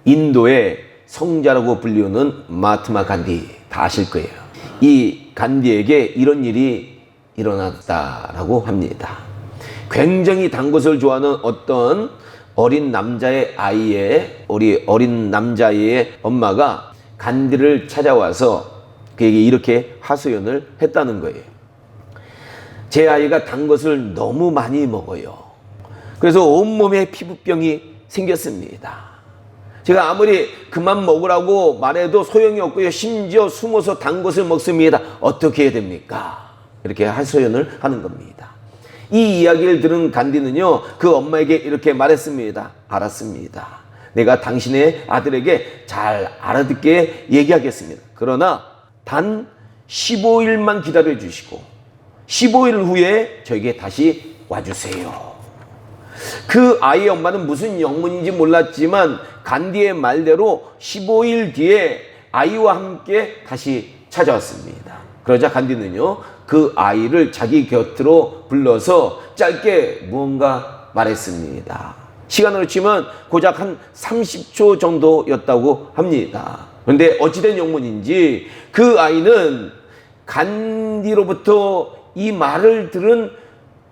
인도의 성자라고 불리우는 마하트마 간디 다 아실 거예요. 이 간디에게 이런 일이 일어났다라고 합니다. 굉장히 단 것을 좋아하는 어떤 어린 남자의 어린 남자아이의 엄마가 간디를 찾아와서 그에게 이렇게 하소연을 했다는 거예요. 제 아이가 단 것을 너무 많이 먹어요. 그래서 온몸에 피부병이 생겼습니다. 제가 아무리 그만 먹으라고 말해도 소용이 없고요. 심지어 숨어서 단 것을 먹습니다. 어떻게 해야 됩니까? 이렇게 하소연을 하는 겁니다. 이 이야기를 들은 간디는요, 그 엄마에게 이렇게 말했습니다. 알았습니다. 내가 당신의 아들에게 잘 알아듣게 얘기하겠습니다. 그러나 단 15일만 기다려 주시고 15일 후에 저에게 다시 와주세요. 그 아이의 엄마는 무슨 영문인지 몰랐지만 간디의 말대로 15일 뒤에 아이와 함께 다시 찾아왔습니다. 그러자 간디는요, 그 아이를 자기 곁으로 불러서 짧게 무언가 말했습니다. 시간으로 치면 고작 한 30초 정도였다고 합니다. 그런데 어찌된 영문인지 그 아이는 간디로부터 이 말을 들은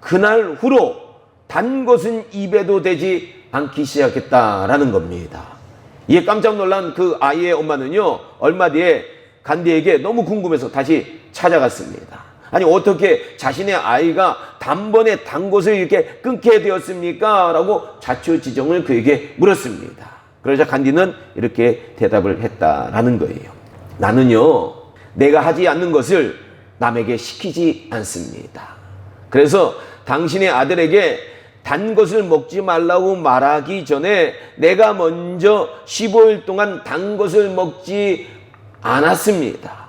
그날 후로 단 것은 입에도 대지 않기 시작했다라는 겁니다. 이에 깜짝 놀란 그 아이의 엄마는요, 얼마 뒤에 간디에게 너무 궁금해서 다시 찾아갔습니다. 아니, 어떻게 자신의 아이가 단번에 단 것을 이렇게 끊게 되었습니까? 라고 자초지종을 그에게 물었습니다. 그러자 간디는 이렇게 대답을 했다라는 거예요. 나는요, 내가 하지 않는 것을 남에게 시키지 않습니다. 그래서 당신의 아들에게 단 것을 먹지 말라고 말하기 전에 내가 먼저 15일 동안 단 것을 먹지 않았습니다.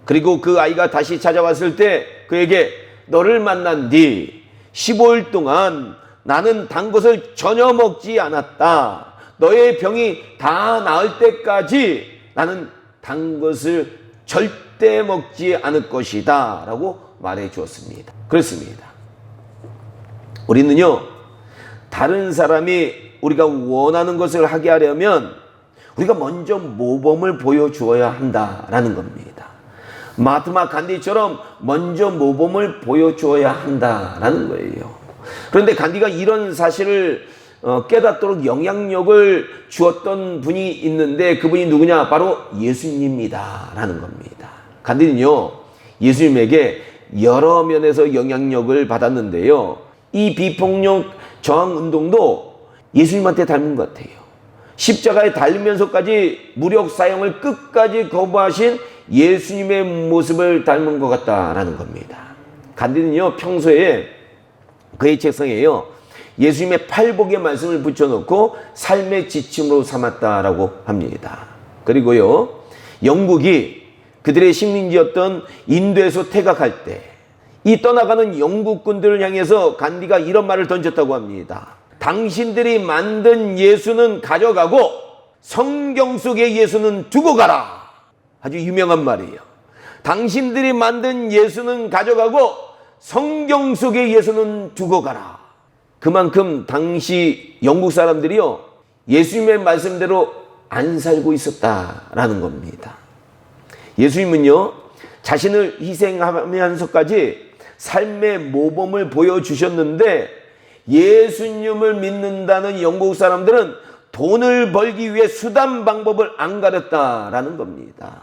그리고 그 아이가 다시 찾아왔을 때 그에게 너를 만난 뒤 15일 동안 나는 단 것을 전혀 먹지 않았다. 너의 병이 다 나을 때까지 나는 단 것을 절대 먹지 않을 것이다 라고 말해 주었습니다. 그렇습니다. 우리는요, 다른 사람이 우리가 원하는 것을 하게 하려면 우리가 먼저 모범을 보여주어야 한다라는 겁니다. 마하트마 간디처럼 먼저 모범을 보여주어야 한다라는 거예요. 그런데 간디가 이런 사실을 깨닫도록 영향력을 주었던 분이 있는데 그분이 누구냐? 바로 예수님이다라는 겁니다. 간디는요, 예수님에게 여러 면에서 영향력을 받았는데요, 이 비폭력 저항 운동도 예수님한테 닮은 것 같아요. 십자가에 달리면서까지 무력 사용을 끝까지 거부하신 예수님의 모습을 닮은 것 같다라는 겁니다. 간디는요, 평소에 그의 책상에요, 예수님의 팔복의 말씀을 붙여놓고 삶의 지침으로 삼았다라고 합니다. 그리고요, 영국이 그들의 식민지였던 인도에서 퇴각할 때 이 떠나가는 영국군들을 향해서 간디가 이런 말을 던졌다고 합니다. 당신들이 만든 예수는 가져가고 성경 속의 예수는 두고 가라. 아주 유명한 말이에요. 당신들이 만든 예수는 가져가고 성경 속의 예수는 두고 가라. 그만큼 당시 영국 사람들이요, 예수님의 말씀대로 안 살고 있었다라는 겁니다. 예수님은요, 자신을 희생하면서까지 삶의 모범을 보여주셨는데 예수님을 믿는다는 영국 사람들은 돈을 벌기 위해 수단 방법을 안 가렸다라는 겁니다.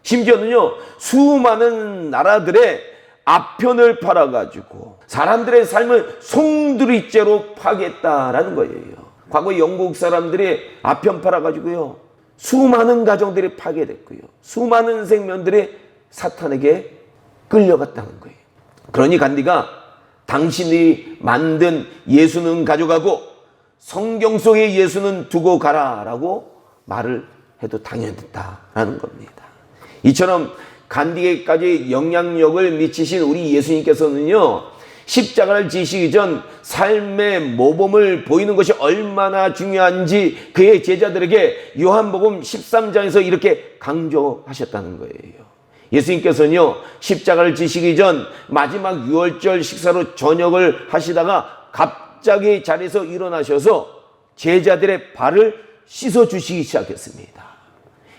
심지어는요, 수많은 나라들의 아편을 팔아가지고 사람들의 삶을 송두리째로 파괴했다라는 거예요. 과거 영국 사람들이 아편 팔아가지고요, 수많은 가정들이 파괴됐고요, 수많은 생명들이 사탄에게 끌려갔다는 거예요. 그러니 간디가 당신이 만든 예수는 가져가고 성경 속의 예수는 두고 가라라고 말을 해도 당연했다라는 겁니다. 이처럼 간디에까지 영향력을 미치신 우리 예수님께서는요, 십자가를 지시기 전 삶의 모범을 보이는 것이 얼마나 중요한지 그의 제자들에게 요한복음 13장에서 이렇게 강조하셨다는 거예요. 예수님께서는요, 십자가를 지시기 전 마지막 유월절 식사로 저녁을 하시다가 갑자기 자리에서 일어나셔서 제자들의 발을 씻어주시기 시작했습니다.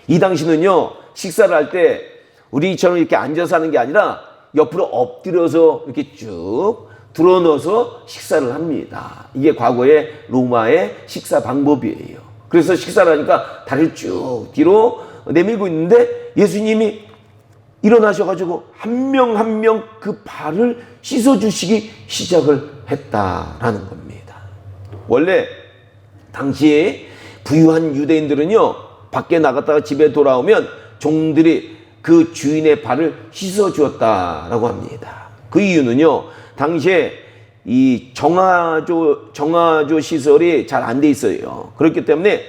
이 당시는요, 식사를 할 때 우리처럼 이렇게 앉아서 하는 게 아니라 옆으로 엎드려서 이렇게 쭉 드러넣어서 식사를 합니다. 이게 과거의 로마의 식사 방법이에요. 그래서 식사를 하니까 다리를 쭉 뒤로 내밀고 있는데 예수님이 일어나셔가지고 한 명 한 명 그 발을 씻어주시기 시작을 했다라는 겁니다. 원래 당시에 부유한 유대인들은요, 밖에 나갔다가 집에 돌아오면 종들이 그 주인의 발을 씻어주었다라고 합니다. 그 이유는요, 당시에 이 정화조 시설이 잘 안 돼 있어요. 그렇기 때문에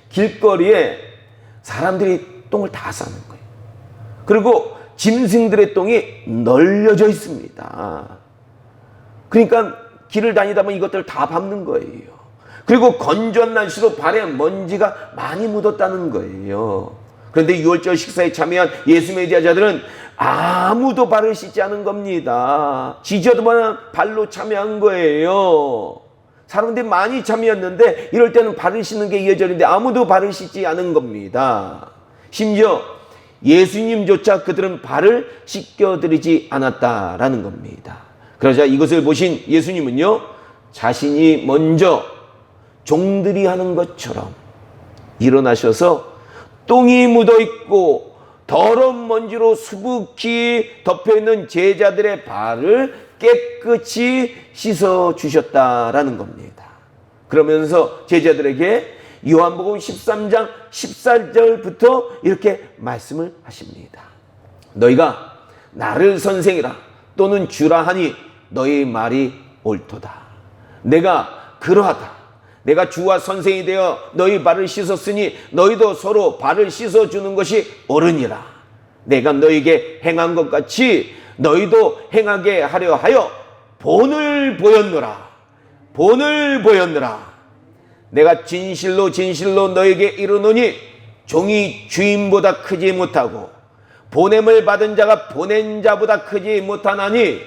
길거리에 사람들이 똥을 다 싸는 거예요. 그리고 짐승들의 똥이 널려져 있습니다. 그러니까 길을 다니다 보면 이것들을 다 밟는 거예요. 그리고 건조한 날씨로 발에 먼지가 많이 묻었다는 거예요. 그런데 유월절 식사에 참여한 예수님의 제자들은 아무도 발을 씻지 않은 겁니다. 지저분한 발로 참여한 거예요. 사람들이 많이 참여했는데 이럴 때는 발을 씻는 게 예절인데 아무도 발을 씻지 않은 겁니다. 심지어 예수님조차 그들은 발을 씻겨드리지 않았다라는 겁니다. 그러자 이것을 보신 예수님은요, 자신이 먼저 종들이 하는 것처럼 일어나셔서 똥이 묻어있고 더러운 먼지로 수북히 덮여있는 제자들의 발을 깨끗이 씻어주셨다라는 겁니다. 그러면서 제자들에게 요한복음 13장 14절부터 이렇게 말씀을 하십니다. 너희가 나를 선생이라 또는 주라 하니 너희 말이 옳도다. 내가 그러하다. 내가 주와 선생이 되어 너희 발을 씻었으니 너희도 서로 발을 씻어주는 것이 옳으니라. 내가 너희에게 행한 것 같이 너희도 행하게 하려 하여 본을 보였노라. 본을 보였노라. 내가 진실로 진실로 너에게 이르노니 종이 주인보다 크지 못하고 보냄을 받은 자가 보낸 자보다 크지 못하나니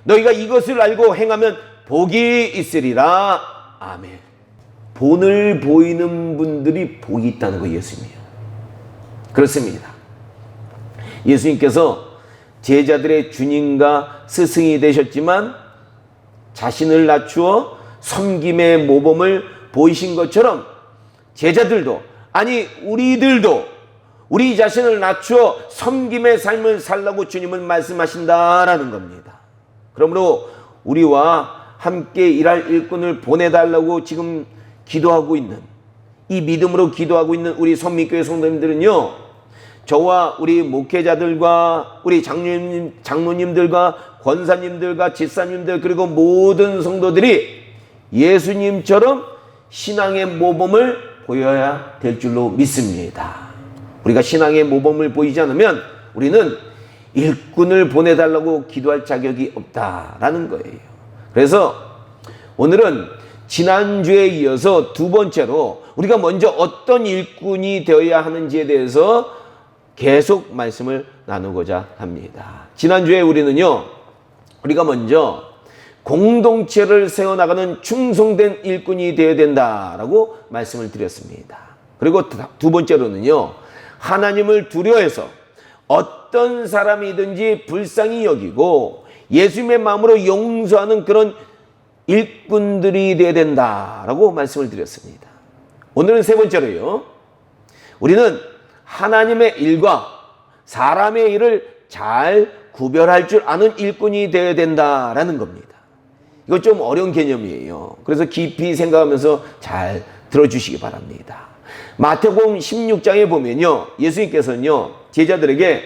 너희가 이것을 알고 행하면 복이 있으리라. 아멘. 본을 보이는 분들이 복이 있다는 거예요, 예수님이요. 그렇습니다. 예수님께서 제자들의 주님과 스승이 되셨지만 자신을 낮추어 섬김의 모범을 보이신 것처럼 제자들도, 아니 우리들도 우리 자신을 낮추어 섬김의 삶을 살라고 주님은 말씀하신다라는 겁니다. 그러므로 우리와 함께 일할 일꾼을 보내달라고 지금 기도하고 있는, 이 믿음으로 기도하고 있는 우리 선민교회 성도님들은요, 저와 우리 목회자들과 우리 장로님들과 권사님들과 집사님들 그리고 모든 성도들이 예수님처럼 신앙의 모범을 보여야 될 줄로 믿습니다. 우리가 신앙의 모범을 보이지 않으면 우리는 일꾼을 보내달라고 기도할 자격이 없다라는 거예요. 그래서 오늘은 지난주에 이어서 두 번째로 우리가 먼저 어떤 일꾼이 되어야 하는지에 대해서 계속 말씀을 나누고자 합니다. 지난주에 우리는요, 우리가 먼저 공동체를 세워나가는 충성된 일꾼이 되어야 된다라고 말씀을 드렸습니다. 그리고 두 번째로는요, 하나님을 두려워해서 어떤 사람이든지 불쌍히 여기고 예수님의 마음으로 용서하는 그런 일꾼들이 되어야 된다라고 말씀을 드렸습니다. 오늘은 세 번째로요, 우리는 하나님의 일과 사람의 일을 잘 구별할 줄 아는 일꾼이 되어야 된다라는 겁니다. 이거 좀 어려운 개념이에요. 그래서 깊이 생각하면서 잘 들어주시기 바랍니다. 마태복음 16장에 보면요, 예수님께서는요, 제자들에게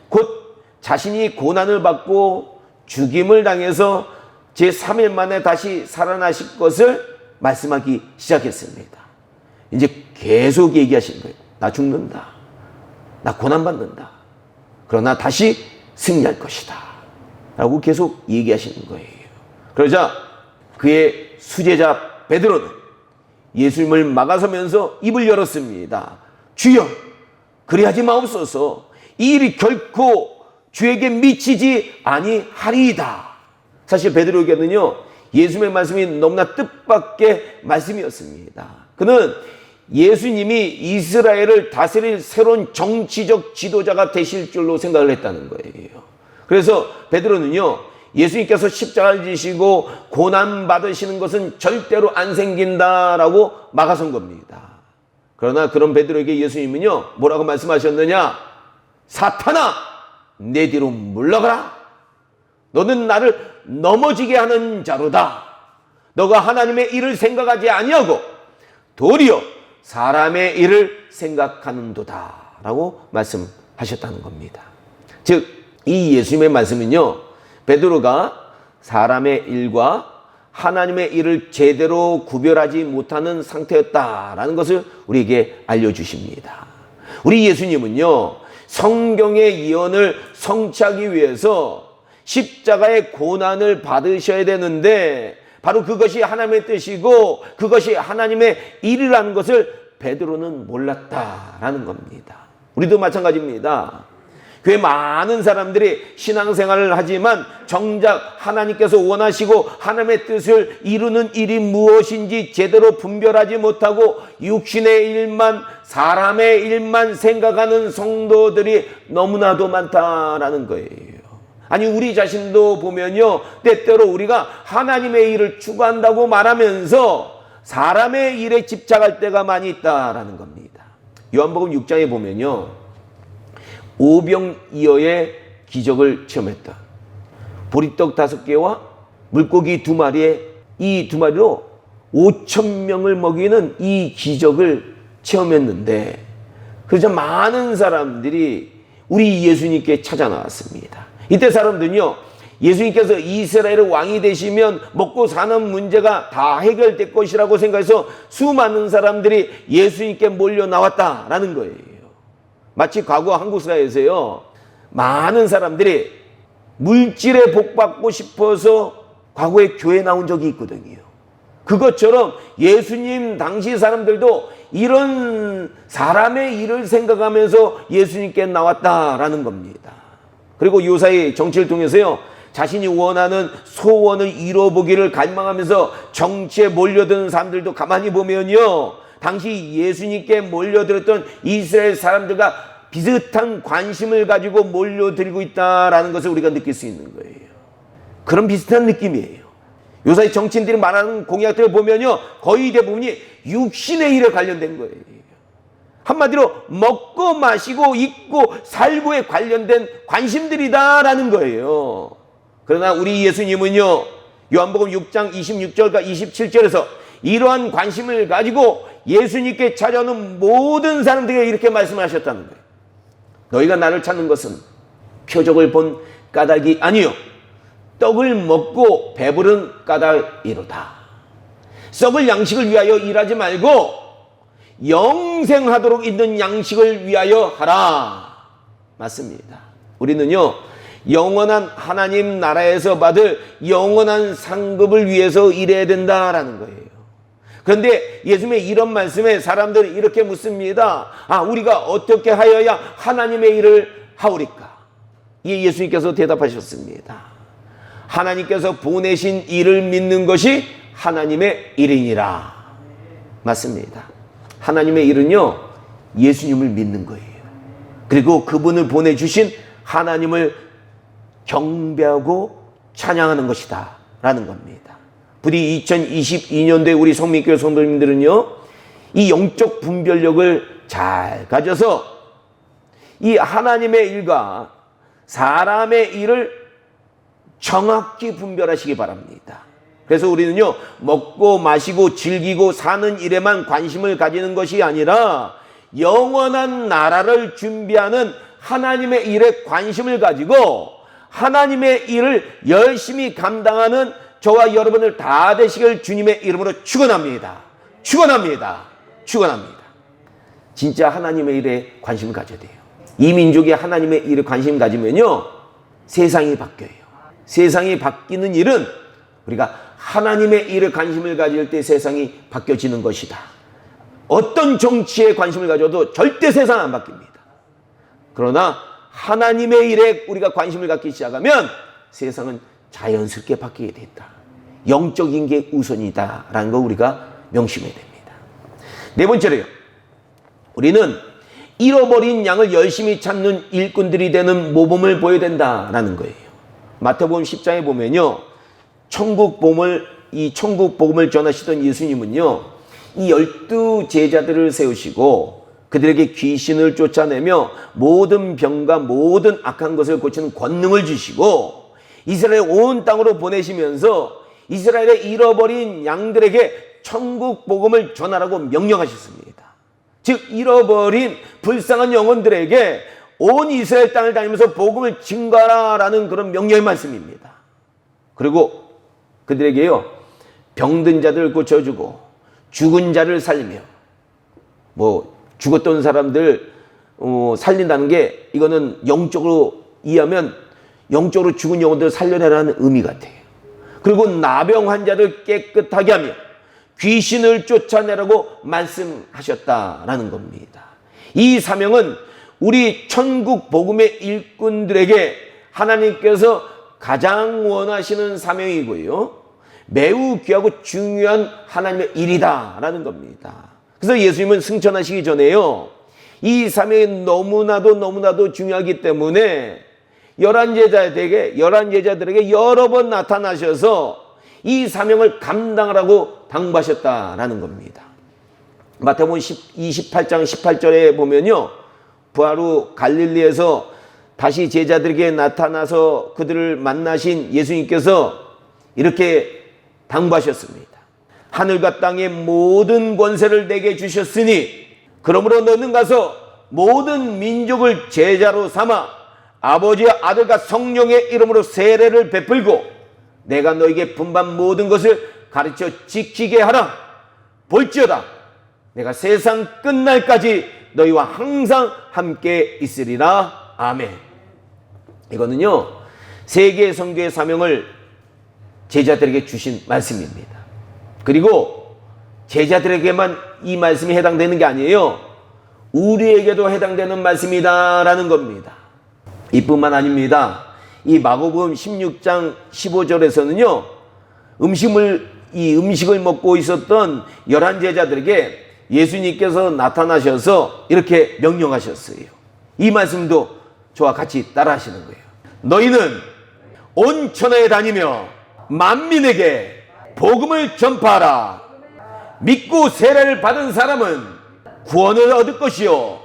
곧 자신이 고난을 받고 죽임을 당해서 제3일 만에 다시 살아나실 것을 말씀하기 시작했습니다. 이제 계속 얘기하시는 거예요. 나 죽는다. 나 고난받는다. 그러나 다시 승리할 것이다. 라고 계속 얘기하시는 거예요. 그러자 그의 수제자 베드로는 예수님을 막아서면서 입을 열었습니다. 주여, 그리하지 마옵소서. 이 일이 결코 주에게 미치지 아니하리이다. 사실 베드로에게는요, 예수님의 말씀이 너무나 뜻밖의 말씀이었습니다. 그는 예수님이 이스라엘을 다스릴 새로운 정치적 지도자가 되실 줄로 생각을 했다는 거예요. 그래서 베드로는요, 예수님께서 십자가를 지시고 고난 받으시는 것은 절대로 안 생긴다라고 막아선 겁니다. 그러나 그런 베드로에게 예수님은요, 뭐라고 말씀하셨느냐? 사탄아, 내 뒤로 물러가라. 너는 나를 넘어지게 하는 자로다. 너가 하나님의 일을 생각하지 아니하고 도리어 사람의 일을 생각하는도다 라고 말씀하셨다는 겁니다. 즉, 이 예수님의 말씀은요, 베드로가 사람의 일과 하나님의 일을 제대로 구별하지 못하는 상태였다라는 것을 우리에게 알려주십니다. 우리 예수님은요, 성경의 예언을 성취하기 위해서 십자가의 고난을 받으셔야 되는데 바로 그것이 하나님의 뜻이고 그것이 하나님의 일이라는 것을 베드로는 몰랐다라는 겁니다. 우리도 마찬가지입니다. 교회 많은 사람들이 신앙생활을 하지만 정작 하나님께서 원하시고 하나님의 뜻을 이루는 일이 무엇인지 제대로 분별하지 못하고 육신의 일만, 사람의 일만 생각하는 성도들이 너무나도 많다라는 거예요. 아니, 우리 자신도 보면요, 때때로 우리가 하나님의 일을 추구한다고 말하면서 사람의 일에 집착할 때가 많이 있다라는 겁니다. 요한복음 6장에 보면요, 오병이어의 기적을 체험했다. 보리떡 5개와 물고기 2마리에 이 2마리로 5,000명을 먹이는 이 기적을 체험했는데, 그래서 많은 사람들이 우리 예수님께 찾아 나왔습니다. 이때 사람들은요, 예수님께서 이스라엘의 왕이 되시면 먹고 사는 문제가 다 해결될 것이라고 생각해서 수많은 사람들이 예수님께 몰려 나왔다라는 거예요. 마치 과거 한국 사회에서요, 많은 사람들이 물질에 복받고 싶어서 과거에 교회 나온 적이 있거든요. 그것처럼 예수님 당시 사람들도 이런 사람의 일을 생각하면서 예수님께 나왔다라는 겁니다. 그리고 요사이 정치를 통해서요, 자신이 원하는 소원을 이뤄보기를 갈망하면서 정치에 몰려드는 사람들도 가만히 보면요, 당시 예수님께 몰려들었던 이스라엘 사람들과 비슷한 관심을 가지고 몰려들고 있다라는 것을 우리가 느낄 수 있는 거예요. 그런 비슷한 느낌이에요. 요새 정치인들이 말하는 공약들을 보면요, 거의 대부분이 육신의 일에 관련된 거예요. 한마디로 먹고 마시고 입고 살고에 관련된 관심들이다라는 거예요. 그러나 우리 예수님은요, 요한복음 6장 26절과 27절에서 이러한 관심을 가지고 예수님께 찾아오는 모든 사람들에게 이렇게 말씀하셨다는 거예요. 너희가 나를 찾는 것은 표적을 본 까닭이 아니요, 떡을 먹고 배부른 까닭이로다. 썩을 양식을 위하여 일하지 말고 영생하도록 있는 양식을 위하여 하라. 맞습니다. 우리는요, 영원한 하나님 나라에서 받을 영원한 상급을 위해서 일해야 된다라는 거예요. 그런데 예수님의 이런 말씀에 사람들이 이렇게 묻습니다. 우리가 어떻게 하여야 하나님의 일을 하오리까? 이에 예수님께서 대답하셨습니다. 하나님께서 보내신 일을 믿는 것이 하나님의 일이니라. 맞습니다. 하나님의 일은요, 예수님을 믿는 거예요. 그리고 그분을 보내주신 하나님을 경배하고 찬양하는 것이다 라는 겁니다. 부디 2022년도에 우리 성민교회 성도님들은요, 이 영적 분별력을 잘 가져서 이 하나님의 일과 사람의 일을 정확히 분별하시기 바랍니다. 그래서 우리는요, 먹고 마시고 즐기고 사는 일에만 관심을 가지는 것이 아니라 영원한 나라를 준비하는 하나님의 일에 관심을 가지고 하나님의 일을 열심히 감당하는 저와 여러분들 다 되시길 주님의 이름으로 축원합니다. 축원합니다. 축원합니다. 진짜 하나님의 일에 관심을 가져야 돼요. 이 민족이 하나님의 일에 관심을 가지면요, 세상이 바뀌어요. 세상이 바뀌는 일은 우리가 하나님의 일에 관심을 가질 때 세상이 바뀌어지는 것이다. 어떤 정치에 관심을 가져도 절대 세상 안 바뀝니다. 그러나 하나님의 일에 우리가 관심을 갖기 시작하면 세상은 자연스럽게 바뀌게 된다. 영적인 게 우선이다라는 거 우리가 명심해야 됩니다. 네 번째로요, 우리는 잃어버린 양을 열심히 찾는 일꾼들이 되는 모범을 보여야 된다라는 거예요. 마태복음 10장에 보면요, 천국 복음을 전하시던 예수님은요, 이 12 제자들을 세우시고 그들에게 귀신을 쫓아내며 모든 병과 모든 악한 것을 고치는 권능을 주시고 이스라엘 온 땅으로 보내시면서 이스라엘의 잃어버린 양들에게 천국 복음을 전하라고 명령하셨습니다. 즉 잃어버린 불쌍한 영혼들에게 온 이스라엘 땅을 다니면서 복음을 증거하라라는 그런 명령의 말씀입니다. 그리고 그들에게요, 병든 자들을 고쳐주고 죽은 자를 살리며, 죽었던 사람들 살린다는 게, 이거는 영적으로 이해하면 영적으로 죽은 영혼들을 살려내라는 의미 같아요. 그리고 나병 환자를 깨끗하게 하며 귀신을 쫓아내라고 말씀하셨다라는 겁니다. 이 사명은 우리 천국 복음의 일꾼들에게 하나님께서 가장 원하시는 사명이고요, 매우 귀하고 중요한 하나님의 일이다라는 겁니다. 그래서 예수님은 승천하시기 전에요, 이 사명이 너무나도 중요하기 때문에 11제자들에게 여러 번 나타나셔서 이 사명을 감당하라고 당부하셨다라는 겁니다. 마태복음 28장 18절에 보면요, 부활 후 갈릴리에서 다시 제자들에게 나타나서 그들을 만나신 예수님께서 이렇게 당부하셨습니다. 하늘과 땅의 모든 권세를 내게 주셨으니 그러므로 너는 가서 모든 민족을 제자로 삼아 아버지와 아들과 성령의 이름으로 세례를 베풀고 내가 너에게 분반 모든 것을 가르쳐 지키게 하라. 볼지어다 내가 세상 끝날까지 너희와 항상 함께 있으리라. 아멘. 이거는요, 세계 선교의 사명을 제자들에게 주신 말씀입니다. 그리고 제자들에게만 이 말씀이 해당되는 게 아니에요, 우리에게도 해당되는 말씀이다라는 겁니다. 이뿐만 아닙니다. 이 마가복음 16장 15절에서는요, 음식을 먹고 있었던 11제자들에게 예수님께서 나타나셔서 이렇게 명령하셨어요. 이 말씀도 저와 같이 따라 하시는 거예요. 너희는 온 천하에 다니며 만민에게 복음을 전파하라. 믿고 세례를 받은 사람은 구원을 얻을 것이요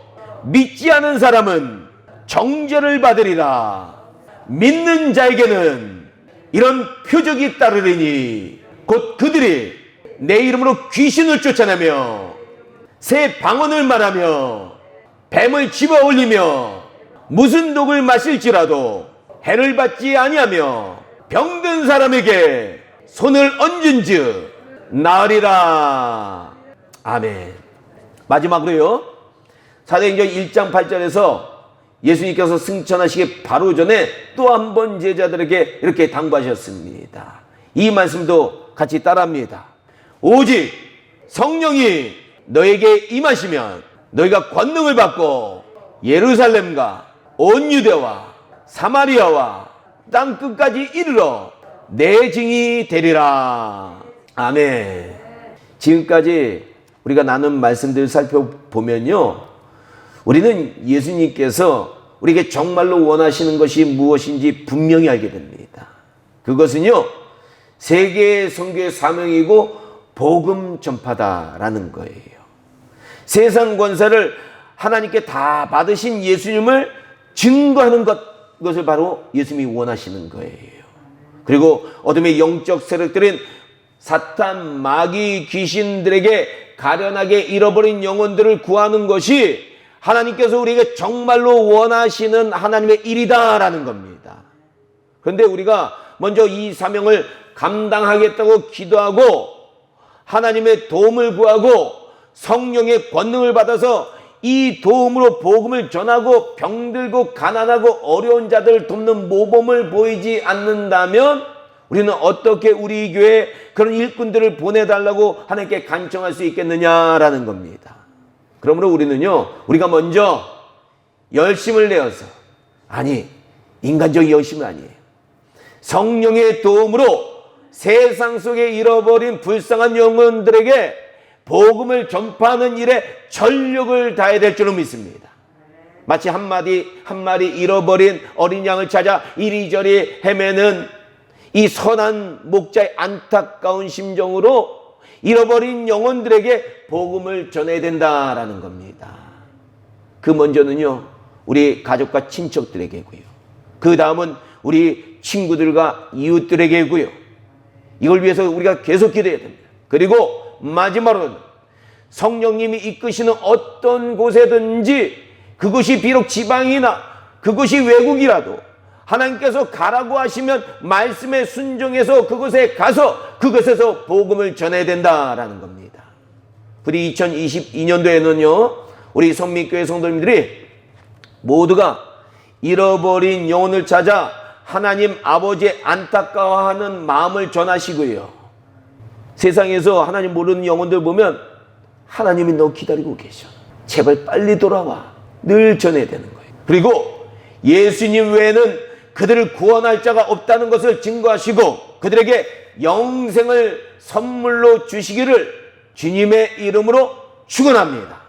믿지 않은 사람은 정죄를 받으리라. 믿는 자에게는 이런 표적이 따르리니 곧 그들이 내 이름으로 귀신을 쫓아내며 새 방언을 말하며 뱀을 집어 올리며 무슨 독을 마실지라도 해를 받지 아니하며 병든 사람에게 손을 얹은즉 나으리라. 아멘. 마지막으로요, 사도행전 1장 8절에서 예수님께서 승천하시기 바로 전에 또 한 번 제자들에게 이렇게 당부하셨습니다. 이 말씀도 같이 따라합니다. 오직 성령이 너에게 임하시면 너희가 권능을 받고 예루살렘과 온 유대와 사마리아와 땅 끝까지 이르러 내 증인이 되리라. 아멘. 지금까지 우리가 나눈 말씀들을 살펴보면요, 우리는 예수님께서 우리에게 정말로 원하시는 것이 무엇인지 분명히 알게 됩니다. 그것은요, 세계 선교의 사명이고 복음 전파다라는 거예요. 세상 권세를 하나님께 다 받으신 예수님을 증거하는 것을 바로 예수님이 원하시는 거예요. 그리고 어둠의 영적 세력들인 사탄, 마귀, 귀신들에게 가련하게 잃어버린 영혼들을 구하는 것이 하나님께서 우리에게 정말로 원하시는 하나님의 일이다라는 겁니다. 그런데 우리가 먼저 이 사명을 감당하겠다고 기도하고 하나님의 도움을 구하고 성령의 권능을 받아서 이 도움으로 복음을 전하고 병들고 가난하고 어려운 자들을 돕는 모범을 보이지 않는다면 우리는 어떻게 우리 교회에 그런 일꾼들을 보내달라고 하나님께 간청할 수 있겠느냐라는 겁니다. 그러므로 우리는요, 우리가 먼저 열심을 내어서, 아니, 인간적인 열심은 아니에요, 성령의 도움으로 세상 속에 잃어버린 불쌍한 영혼들에게 복음을 전파하는 일에 전력을 다해야 될 줄로 믿습니다. 마치 한 마리 잃어버린 어린 양을 찾아 이리저리 헤매는 이 선한 목자의 안타까운 심정으로 잃어버린 영혼들에게 복음을 전해야 된다라는 겁니다. 그 먼저는요, 우리 가족과 친척들에게고요. 그 다음은 우리 친구들과 이웃들에게고요. 이걸 위해서 우리가 계속 기도해야 됩니다. 그리고 마지막으로는 성령님이 이끄시는 어떤 곳에든지, 그것이 비록 지방이나 그것이 외국이라도 하나님께서 가라고 하시면 말씀에 순종해서 그곳에 가서 그곳에서 복음을 전해야 된다라는 겁니다. 우리 2022년도에는요, 우리 성민교회 성도님들이 모두가 잃어버린 영혼을 찾아 하나님 아버지의 안타까워하는 마음을 전하시고요. 세상에서 하나님 모르는 영혼들 보면 하나님이 너 기다리고 계셔. 제발 빨리 돌아와. 늘 전해야 되는 거예요. 그리고 예수님 외에는 그들을 구원할 자가 없다는 것을 증거하시고 그들에게 영생을 선물로 주시기를 주님의 이름으로 축원합니다.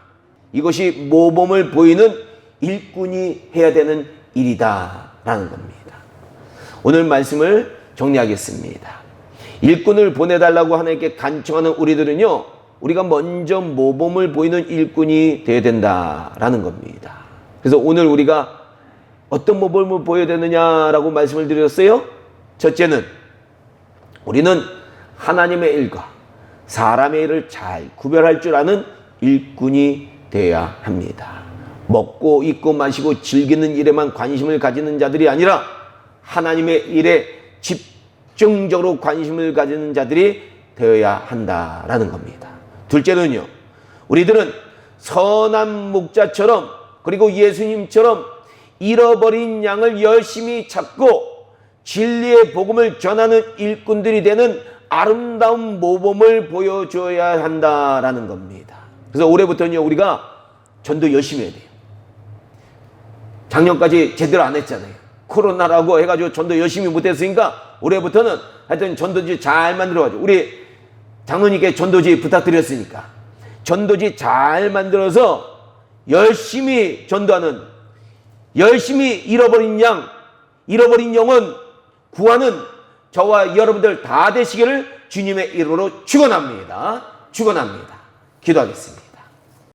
이것이 모범을 보이는 일꾼이 해야 되는 일이다라는 겁니다. 오늘 말씀을 정리하겠습니다. 일꾼을 보내달라고 하나님께 간청하는 우리들은요, 우리가 먼저 모범을 보이는 일꾼이 되어야 된다라는 겁니다. 그래서 오늘 우리가 어떤 모범을 보여야 되느냐라고 말씀을 드렸어요. 첫째는 우리는 하나님의 일과 사람의 일을 잘 구별할 줄 아는 일꾼이 되어야 합니다. 먹고 입고 마시고 즐기는 일에만 관심을 가지는 자들이 아니라 하나님의 일에 집중적으로 관심을 가지는 자들이 되어야 한다라는 겁니다. 둘째는요, 우리들은 선한 목자처럼 그리고 예수님처럼 잃어버린 양을 열심히 찾고 진리의 복음을 전하는 일꾼들이 되는 아름다운 모범을 보여줘야 한다라는 겁니다. 그래서 올해부터는요, 우리가 전도 열심히 해야 돼요. 작년까지 제대로 안 했잖아요. 코로나라고 해가지고 전도 열심히 못했으니까 올해부터는 하여튼 전도지 잘 만들어가지고, 우리 장로님께 전도지 부탁드렸으니까 전도지 잘 만들어서 열심히 전도하는, 열심히 잃어버린 양, 잃어버린 영혼 구하는 저와 여러분들 다 되시기를 주님의 이름으로 축원합니다. 축원합니다. 기도하겠습니다.